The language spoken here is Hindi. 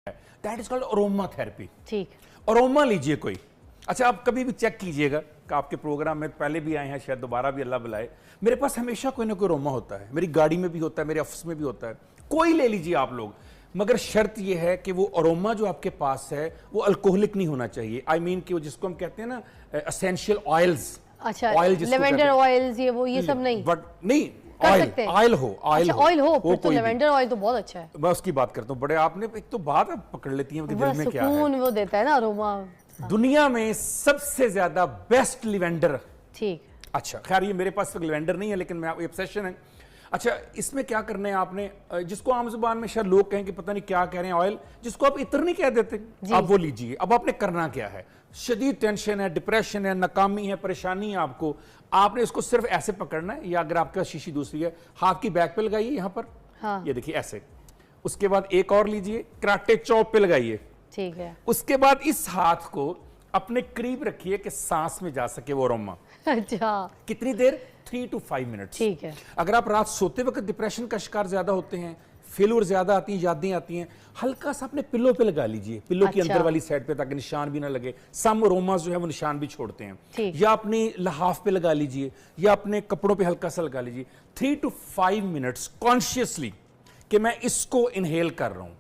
That is called aroma therapy. ठीक। अरोमा लीजिए कोई। अच्छा, आप कभी भी चेक कीजिएगा कि आपके प्रोग्राम में पहले भी आए हैं, शायद दोबारा भी अल्लाह बुलाए, मेरे पास हमेशा कोई ना कोई अरोमा होता है। मेरी गाड़ी में भी होता है, मेरे ऑफिस में भी होता है, कोई ले लीजिए आप लोग, मगर शर्त यह है कि वो अरोमा जो आपके पास है वो अल्कोहलिक नहीं होना चाहिए। आई मीन कि वो जिसको हम कहते हैं ना एसेंशियल ऑयल्स। अच्छा, ऑयल लेवेंडर ऑयल्स ये सब नहीं, बट नहीं, ऑयल ऑयल हो, ऑयल अच्छा, ऑयल हो, फिर तो कोई लेवेंडर ऑयल तो बहुत अच्छा है। मैं उसकी बात करता हूँ। बड़े आपने एक तो बात आप पकड़ लेती हैं कि दिल में क्या है। सुकून वो देता है ना अरोमा। दुनिया में सबसे ज्यादा बेस्ट लिवेंडर। ठीक। अच्छा, खैर ये मेरे पास लिवेंडर नहीं है, लेकिन मैं ऑब्सेशन है। अच्छा, इसमें क्या करना है आपने, जिसको आम जुबान में शायद लोग कहें कि पता नहीं क्या कह रहे हैं, ऑयल, जिसको आप इत्र नहीं कह देते, आप वो लीजिए। अब आपने करना क्या है, शदीद टेंशन है, डिप्रेशन है, नाकामी है, परेशानी है आपको, आपने इसको सिर्फ ऐसे पकड़ना है, या अगर आपके पास शीशी दूसरी है, हाथ की बैक पे लगाइए यहाँ पर। हाँ। ये देखिए ऐसे। उसके बाद एक और लीजिए, कराटे चौक पे लगाइए। ठीक है। उसके बाद इस हाथ को अपने करीब रखिए कि सांस में जा सके वो अरोमा। अच्छा। कितनी देर? 3 to 5 मिनट्स। ठीक है। अगर आप रात सोते वक्त डिप्रेशन का शिकार ज्यादा होते हैं, फेलियर ज्यादा आती हैं, यादें आती हैं, हल्का सा अपने पिल्लो पे लगा लीजिए, पिल्लो की अंदर वाली साइड पे, ताकि निशान भी ना लगे। सम अरोमा जो है वो निशान भी छोड़ते हैं। या अपनी लहाफ पे लगा लीजिए, या अपने कपड़ों पे हल्का सा लगा लीजिए। 3 to 5 मिनट्स कॉन्शियसली कि मैं इसको इनहेल कर रहा हूं।